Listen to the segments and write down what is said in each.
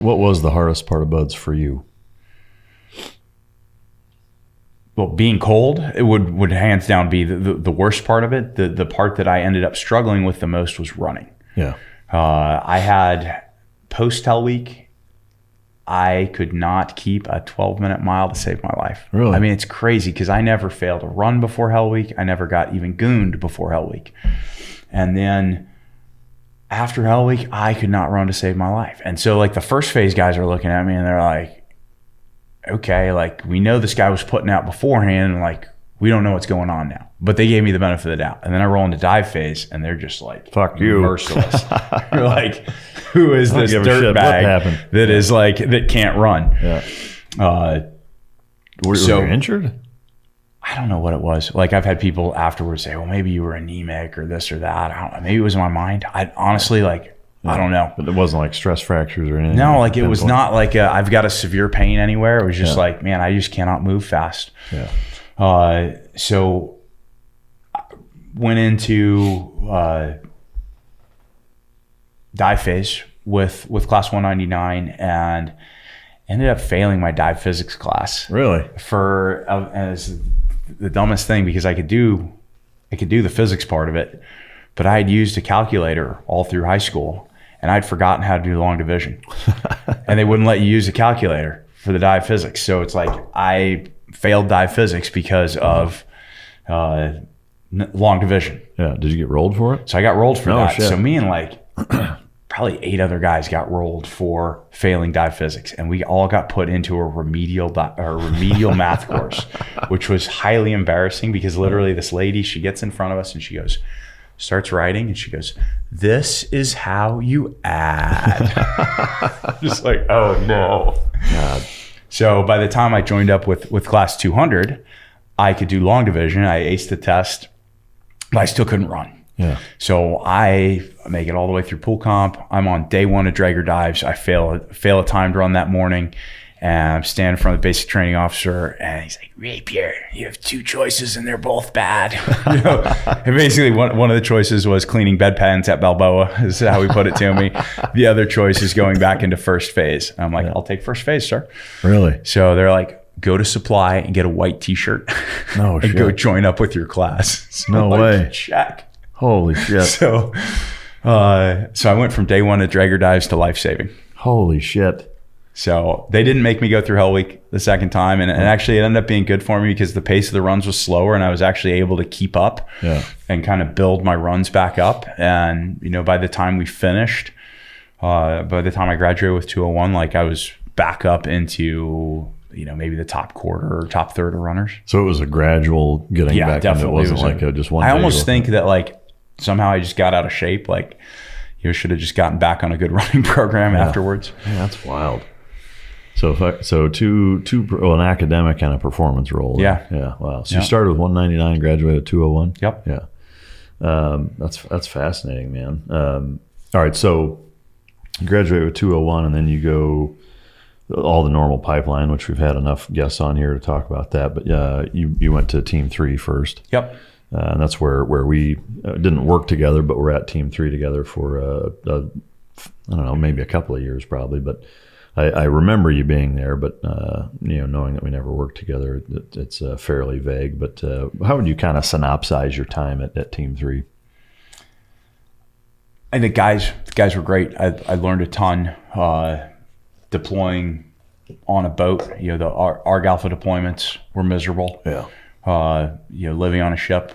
What was the hardest part of buds for you? Well, being cold, it would hands down be the worst part of it. The part that I ended up struggling with the most was running. Yeah. I had post-Hell Week, I could not keep a 12-minute mile to save my life. Really? I mean, it's crazy because I never failed a run before Hell Week. I never got even gooned before Hell Week. And then after Hell Week, I could not run to save my life. And so like the first phase guys are looking at me and they're like, okay, like we know this guy was putting out beforehand and like we don't know what's going on now. But they gave me the benefit of the doubt. And then I roll into dive phase and they're just like, fuck you, merciless. You're like, who is this dirt bag that is like, that can't run? Yeah. Were you injured? I don't know what it was. Like I've had people afterwards say, well, maybe you were anemic or this or that. I don't know. Maybe it was in my mind. I honestly I don't know. But it wasn't like stress fractures or anything? No, like it was not like I've got a severe pain anywhere. It was just like, man, I just cannot move fast. Yeah. So I went into dive phase with class 199 and ended up failing my dive physics class. Really? As the dumbest thing, because I could do the physics part of it, but I had used a calculator all through high school and I'd forgotten how to do long division. And they wouldn't let you use a calculator for the dive physics. So it's like I failed dive physics because of long division. Yeah. Did you get rolled for it? So I got rolled for that. Shit. So me and like probably 8 other guys got rolled for failing dive physics, and we all got put into a remedial math course, which was highly embarrassing because literally this lady, she gets in front of us and she starts writing and she goes, "This is how you add." Just like, oh no. God. So by the time I joined up with class 200, I could do long division. I aced the test, but I still couldn't run. Yeah. So I make it all the way through pool comp. I'm on day 1 of Drager dives. I fail a timed run that morning, and I'm standing in front of the basic training officer, and he's like, "Rapier, you have 2 choices, and they're both bad." And basically, one of the choices was cleaning bedpans at Balboa. Is how he put it to me. The other choice is going back into first phase. And I'm like, "I'll take first phase, sir." Really? So they're like, "Go to supply and get a white T-shirt, no and shit. go join up with your class." So no way. Check. Holy shit. So I went from day 1 of Drager dives to life saving. Holy shit. So they didn't make me go through Hell Week the second time. And actually it ended up being good for me because the pace of the runs was slower and I was actually able to keep up and kind of build my runs back up. And, by the time we finished, by the time I graduated with 201, like I was back up into, maybe the top quarter or top third of runners. So it was a gradual getting back. Definitely. It wasn't like just one. I almost think that like somehow I just got out of shape. Like should have just gotten back on a good running program afterwards. Yeah, that's wild. So an academic and a performance role. Yeah. Wow. So you started with 199, graduated at 201. Yep. Yeah. That's fascinating, man. All right. So you graduate with 201 and then you go all the normal pipeline, which we've had enough guests on here to talk about that. But you went to Team 3 first. Yep. And that's where we didn't work together, but we're at Team 3 together for, I don't know, maybe a couple of years probably. But I remember you being there, but, knowing that we never worked together, it's fairly vague. But how would you kind of synopsize your time at Team 3? I think the guys were great. I learned a ton deploying on a boat. The ARG Alpha deployments were miserable. Yeah. Living on a ship,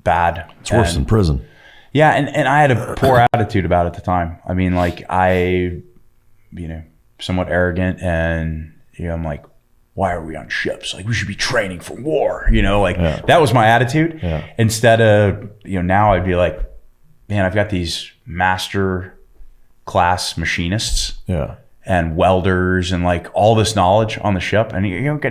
bad. It's worse than prison. Yeah, and I had a poor attitude about it at the time. I mean, like I, somewhat arrogant, and I'm like, why are we on ships? Like we should be training for war. That was my attitude. Yeah. Instead of now I'd be like, man, I've got these master class machinists. Yeah. And welders and like all this knowledge on the ship, and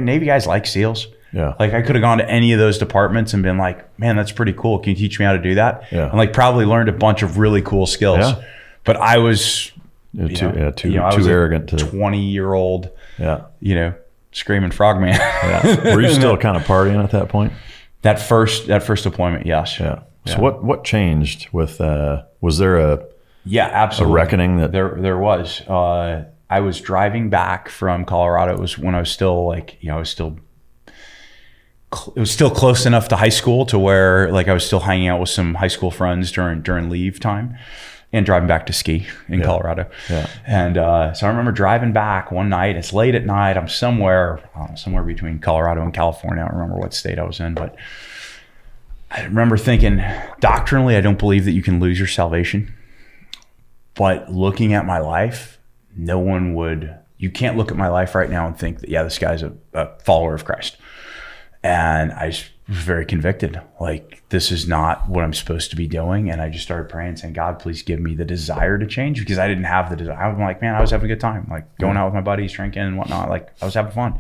Navy guys like SEALs. Yeah. Like I could have gone to any of those departments and been like, man, that's pretty cool. Can you teach me how to do that? Yeah. And like probably learned a bunch of really cool skills. Yeah. But I was too arrogant to 20-year-old, screaming frogman. Yeah. Were you still kind of partying at that point? That first deployment, yes. Yeah. So what changed with was there absolutely a reckoning that there was I was driving back from Colorado. It was when I was still like, you know, it was still close enough to high school to where like I was still hanging out with some high school friends during leave time and driving back to ski in Colorado. Yeah. And so I remember driving back one night. It's late at night. I'm somewhere between Colorado and California. I don't remember what state I was in, but I remember thinking, doctrinally, I don't believe that you can lose your salvation. But looking at my life, you can't look at my life right now and think that, yeah, this guy's a follower of Christ. And I was very convicted. Like, this is not what I'm supposed to be doing. And I just started praying, saying, God, please give me the desire to change, because I didn't have the desire. I was like, man, I was having a good time, like going out with my buddies, drinking and whatnot. Like, I was having fun.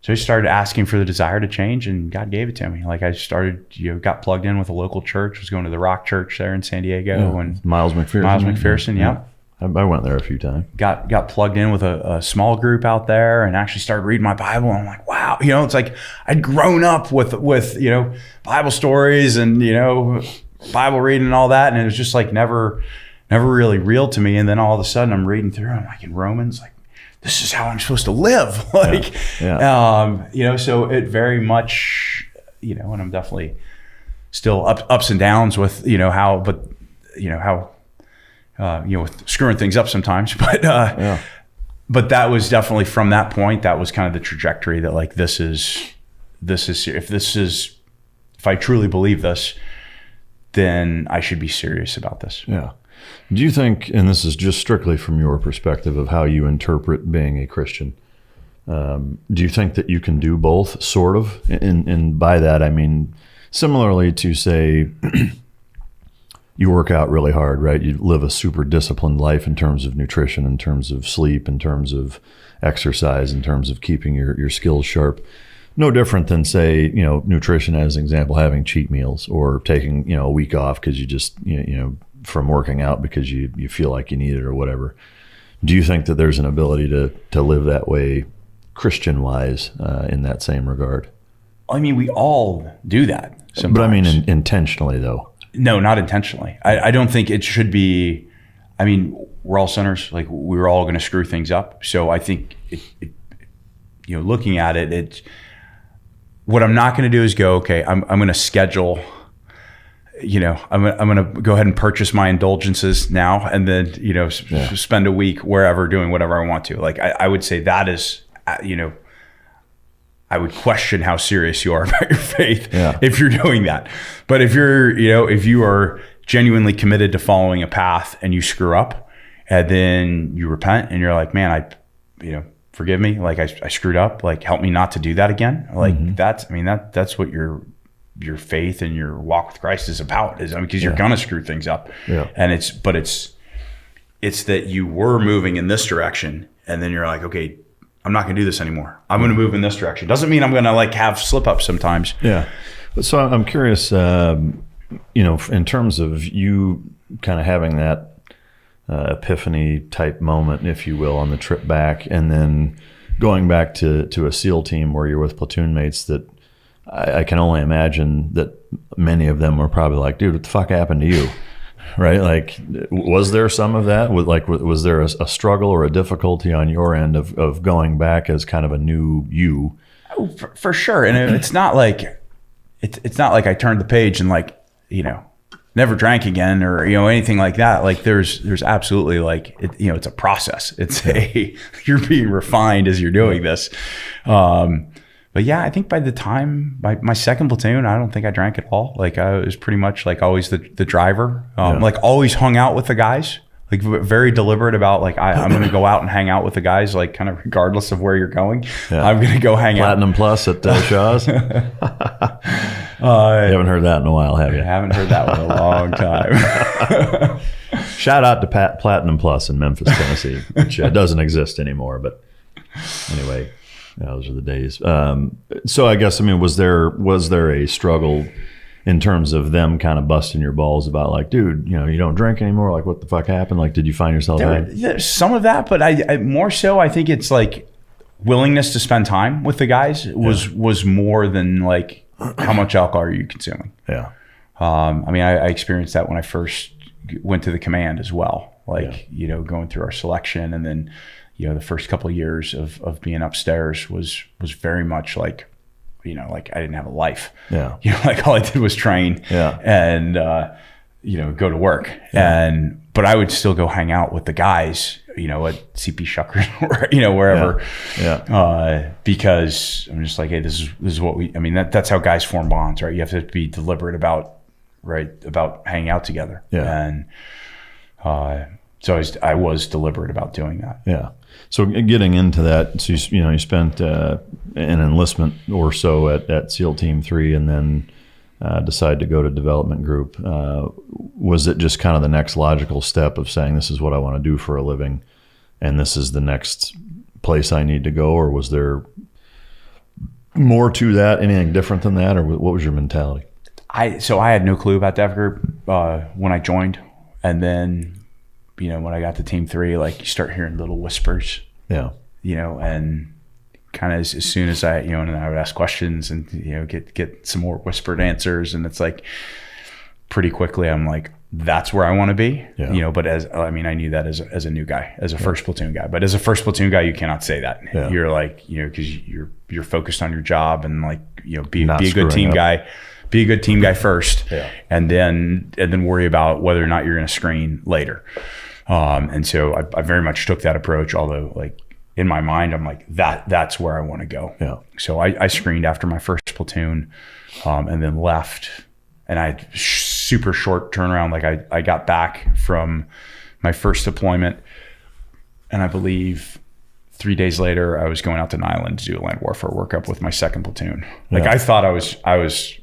So I started asking for the desire to change, and God gave it to me. Like, I started, got plugged in with a local church, was going to the Rock Church there in San Diego. And Miles McPherson. Yeah. I went there a few times. Got plugged in with a small group out there, and actually started reading my Bible. And I'm like, wow, it's like I'd grown up with Bible stories and Bible reading and all that, and it was just like never really real to me. And then all of a sudden, I'm reading through, and I'm like in Romans, like, this is how I'm supposed to live. Like, so it very much, and I'm definitely still ups and downs with how with screwing things up sometimes, but that was definitely from that point, that was kind of the trajectory that like, if I truly believe this, then I should be serious about this. Yeah. Do you think, and this is just strictly from your perspective of how you interpret being a Christian, do you think that you can do both, sort of? And by that, I mean, similarly to say, you work out really hard, right? You live a super disciplined life in terms of nutrition, in terms of sleep, in terms of exercise, in terms of keeping your skills sharp. No different than, say, nutrition as an example, having cheat meals or taking, a week off because you just, from working out because you feel like you need it or whatever. Do you think that there's an ability to live that way Christian-wise in that same regard? I mean, we all do that sometimes. But I mean intentionally, though. No, not intentionally. I don't think it should be. I mean, we're all sinners. Like, we're all going to screw things up. So I think, looking at it, what I'm not going to do is go, okay, I'm going to schedule. I'm going to go ahead and purchase my indulgences now, and then spend a week wherever doing whatever I want to. Like, I would say that is, I would question how serious you are about your faith if you're doing that. But if if you are genuinely committed to following a path and you screw up, and then you repent and you're like, man, forgive me. Like, I screwed up. Like, help me not to do that again. Like, that's what your faith and your walk with Christ is about. Because you're gonna screw things up. Yeah. And it's that you were moving in this direction, and then you're like, okay, I'm not going to do this anymore. I'm going to move in this direction. Doesn't mean I'm going to like have slip ups sometimes. Yeah. So I'm curious, in terms of you kind of having that epiphany type moment, if you will, on the trip back, and then going back to a SEAL team where you're with platoon mates that I can only imagine that many of them were probably like, dude, what the fuck happened to you? Right? Like, was there some of that? Was there a struggle or a difficulty on your end of going back as kind of a new you? Oh, for sure. And it's not like I turned the page and never drank again or anything like that. Like, there's absolutely it's a process. It's you're being refined as you're doing this. But yeah, I think by the time my second platoon, I don't think I drank at all. Like, I was pretty much like always the driver. Like, always hung out with the guys. Like, very deliberate about I'm going to go out and hang out with the guys. Like, kind of regardless of where you're going, I'm going to go hang Platinum out. Plus at Shaw's. You haven't heard that in a while, have you? I haven't heard that one in a long time. Shout out to Platinum Plus in Memphis, Tennessee, which doesn't exist anymore. But anyway. Yeah, those are the days. So I guess, was there a struggle in terms of them kind of busting your balls about like, dude, you don't drink anymore? Like, what the fuck happened? Like, did you find yourself? There's some of that, but I more so, I think it's like willingness to spend time with the guys was more than like, how much alcohol are you consuming? Yeah. I experienced that when I first went to the command as well. going through our selection. And then, the first couple of years of being upstairs was very much like, like I didn't have a life. Yeah. Like all I did was train and, go to work. Yeah. But I would still go hang out with the guys, at CP Shuckers, wherever. Yeah. Because I'm just like, hey, this is what that's how guys form bonds, right? You have to be deliberate about hanging out together. Yeah. And so I was deliberate about doing that. Yeah. So getting into that, so you spent an enlistment or so at SEAL Team 3, and then decided to go to development group. Was it just kind of the next logical step of saying, this is what I want to do for a living, and this is the next place I need to go? Or was there more to that, anything different than that? Or what was your mentality? So I had no clue about Dev Group when I joined. And then, when I got to Team 3, like you start hearing little whispers. Yeah. And kind of as soon as I, and I would ask questions and, get some more whispered answers. And it's like pretty quickly, I'm like, that's where I want to be. Yeah. But I knew that as a new guy, as a first platoon guy. But as a first platoon guy, you cannot say that. Yeah. You're like, because you're focused on your job and like, be a good team guy. Be a good team guy first, and then worry about whether or not you're going to screen later. And so I very much took that approach. Although, like in my mind, I'm like that's where I want to go. Yeah. So I screened after my first platoon, and then left. And I had super short turnaround. Like I got back from my first deployment, and I believe 3 days later I was going out to Ritland to do a land warfare workup with my second platoon. Like I thought I was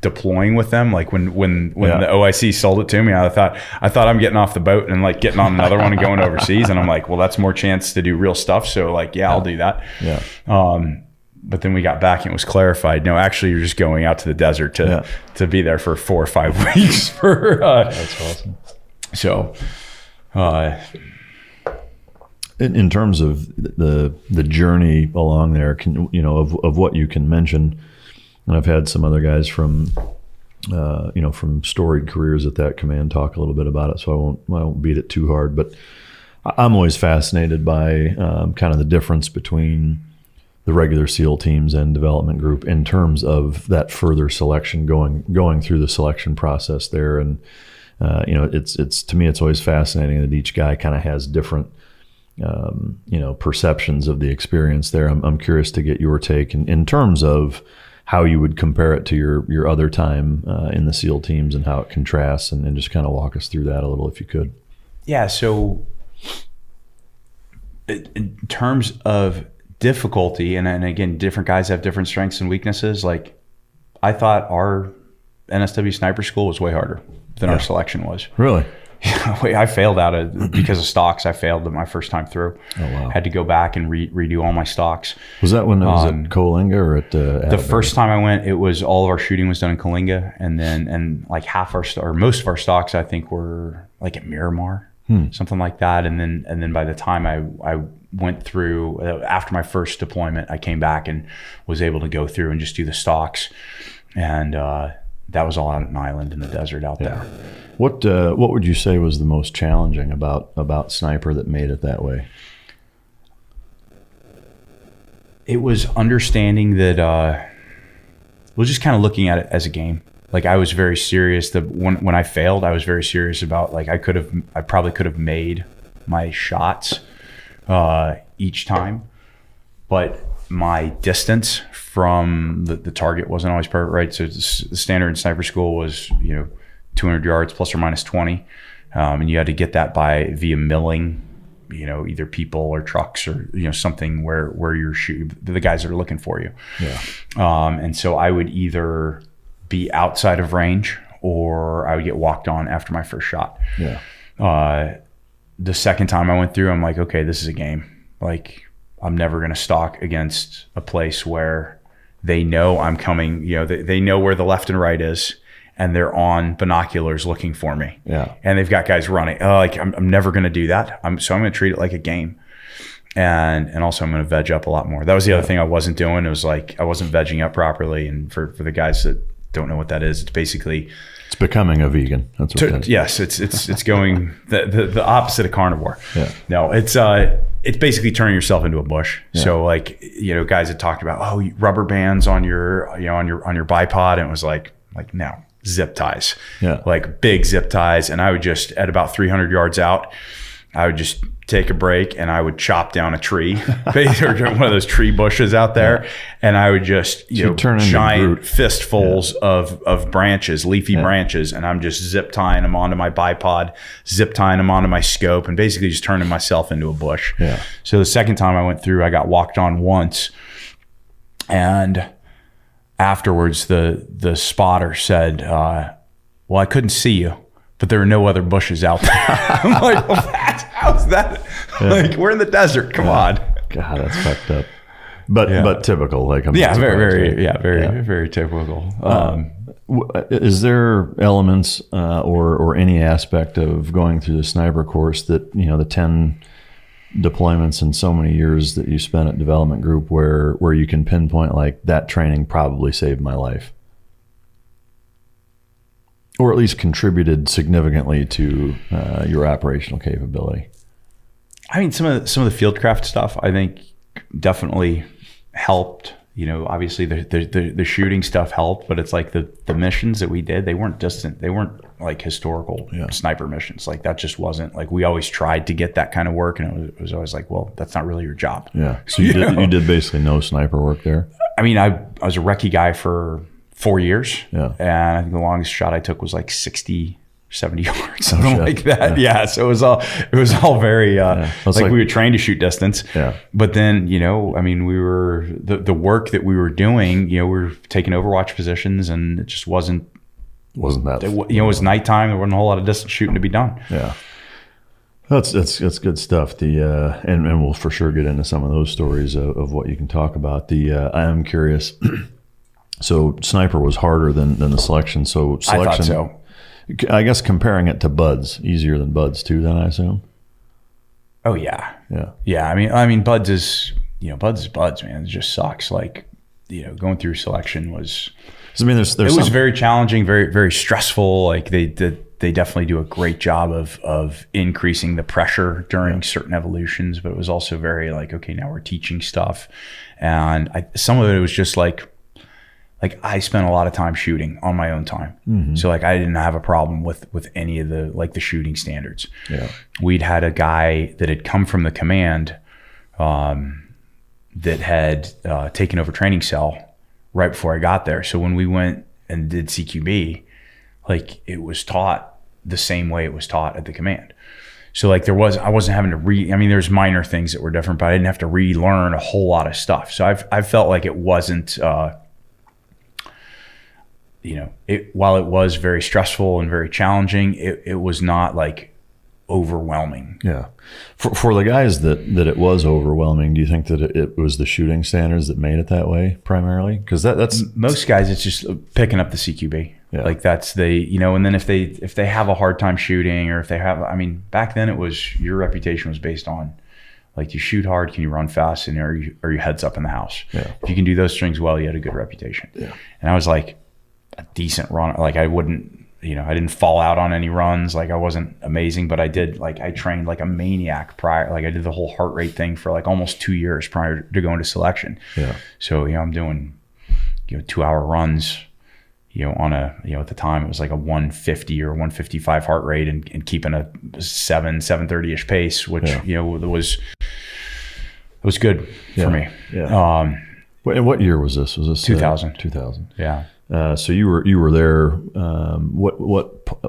deploying with them. Like when the OIC sold it to me, I thought I'm getting off the boat and like getting on another one and going overseas. And I'm like, well, that's more chance to do real stuff. So like, I'll do that. Yeah. But then we got back and it was clarified. No, actually, you're just going out to the desert to be there for 4 or 5 weeks. That's awesome. So, in terms of the journey along there, of what you can mention. And I've had some other guys from, from storied careers at that command talk a little bit about it, so I won't beat it too hard. But I'm always fascinated by kind of the difference between the regular SEAL teams and development group in terms of that further selection, going through the selection process there. And it's to me, it's always fascinating that each guy kind of has different perceptions of the experience there. I'm curious to get your take in terms of how you would compare it to your other time in the SEAL teams and how it contrasts, and just kind of walk us through that a little if you could. Yeah, so in terms of difficulty, and again, different guys have different strengths and weaknesses. Like I thought our NSW sniper school was way harder than our selection was. Really? I failed because of stocks. I failed my first time through. Oh, wow. Had to go back and redo all my stocks. Was that when it was at Coalinga or at the first time I went? It was all of our shooting was done in Coalinga, and like most of our stocks I think were like at Miramar, something like that. And then by the time I went through after my first deployment, I came back and was able to go through and just do the stocks, and that was all out in Ritland in the desert out there. What would you say was the most challenging about sniper that made it that way? It was understanding that was just kind of looking at it as a game. Like I was very serious. When I failed, I was very serious about like I probably could have made my shots each time, but my distance from the target wasn't always perfect, right? So the standard in sniper school was 200 yards plus or minus 20, and you had to get that via milling, either people or trucks or something where you're shooting the guys that are looking for you. Yeah. And so I would either be outside of range or I would get walked on after my first shot. Yeah. The second time I went through, I'm like, okay, this is a game. Like I'm never going to stalk against a place where they know I'm coming. They know where the left and right is. And they're on binoculars looking for me. Yeah. And they've got guys running. I'm never going to do that. So I'm going to treat it like a game. And also I'm going to veg up a lot more. That was the other thing I wasn't doing. It was like I wasn't vegging up properly. And for the guys that don't know what that is, it's basically It's becoming a vegan. That's what that is. Yes, it's going the opposite of carnivore. Yeah. No, it's basically turning yourself into a bush. Yeah. So like, guys had talked about, rubber bands on your on your bipod, and it was like no, zip ties. Yeah. Like big zip ties. And I would just, at about 300 yards out, I would just take a break and I would chop down a tree, or one of those tree bushes out there. And I would just, giant fistfuls of branches, leafy branches. And I'm just zip tying them onto my bipod, zip tying them onto my scope, and basically just turning myself into a bush. Yeah. So the second time I went through, I got walked on once. And afterwards, the spotter said, well, I couldn't see you, but there are no other bushes out there. I'm like, well, how's that? Yeah. Like, we're in the desert. Come on. God, that's fucked up. But typical. Like, very typical. Is there elements or any aspect of going through the sniper course that, the 10 deployments and so many years that you spent at development group where you can pinpoint like that training probably saved my life? Or at least contributed significantly to your operational capability? I mean, some of the fieldcraft stuff, I think, definitely helped. Obviously the shooting stuff helped, but it's like the missions that we did, they weren't distant. They weren't like historical sniper missions. Like that just wasn't like, we always tried to get that kind of work, and it was always like, well, that's not really your job. Yeah. So you did basically no sniper work there? I mean, I was a recce guy for 4 years. Yeah. And I think the longest shot I took was like 60, 70 yards, something like that. Yeah. So it was all very, like we would train to shoot distance. Yeah. But then, I mean, we were, the work that we were doing, we were taking Overwatch positions, and it just wasn't that, it was nighttime. There wasn't a whole lot of distance shooting to be done. Yeah. That's good stuff. And we'll for sure get into some of those stories of what you can talk about. I am curious. So sniper was harder than the selection. So selection, I thought so. I guess comparing it to buds, easier than buds too, then I assume. Oh yeah. Yeah. Yeah. I mean, buds is buds, man. It just sucks. Like, going through selection was, I mean, it was very challenging, very, very stressful. Like they definitely do a great job of increasing the pressure during certain evolutions, but it was also very like, okay, now we're teaching stuff. And some of it was just like I spent a lot of time shooting on my own time. Mm-hmm. So like I didn't have a problem with any of the shooting standards. Yeah. We'd had a guy that had come from the command that had taken over training cell right before I got there. So when we went and did CQB, like it was taught the same way it was taught at the command. So like I wasn't having to there's minor things that were different, but I didn't have to relearn a whole lot of stuff. So I felt like it wasn't, while it was very stressful and very challenging, it was not like overwhelming. Yeah. For the guys that it was overwhelming, do you think that it was the shooting standards that made it that way primarily? Because that's most guys, it's just picking up the CQB. Yeah. Like that's and then if they have a hard time shooting, or if they have, back then it was, your reputation was based on like, you shoot hard, can you run fast, and are your heads up in the house? Yeah. If you can do those things well, you had a good reputation. Yeah. And I was like a decent runner. Like I wouldn't, I didn't fall out on any runs. Like I wasn't amazing, but I trained like a maniac prior. Like I did the whole heart rate thing for like almost 2 years prior to going to selection. Yeah. So, I'm doing, 2-hour runs, on a, at the time it was like a 150 or 155 heart rate, and keeping a 730-ish pace, which, was good for me. Yeah. And what year was this? Was this 2000? 2000. Yeah. So you were there.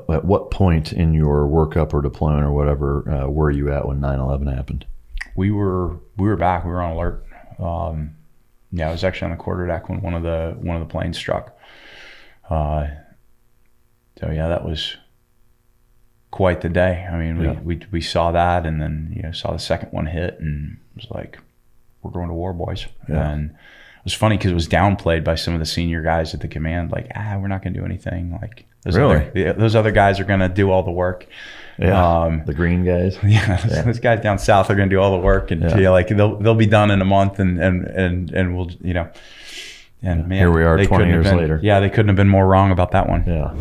At what point in your workup or deployment or whatever were you at when 9/11 happened? We were back. We were on alert. I was actually on the quarterdeck when one of the planes struck. That was quite the day. We saw that, and then saw the second one hit, and it was like, we're going to war, boys. Yeah. And it was funny because it was downplayed by some of the senior guys at the command, like, we're not going to do anything. Like those other guys are going to do all the work. Yeah. The green guys. Yeah. Those guys down south are going to do all the work, and like they'll be done in a month, and we'll and man, here we are 20 years later. Yeah, they couldn't have been more wrong about that one. Yeah.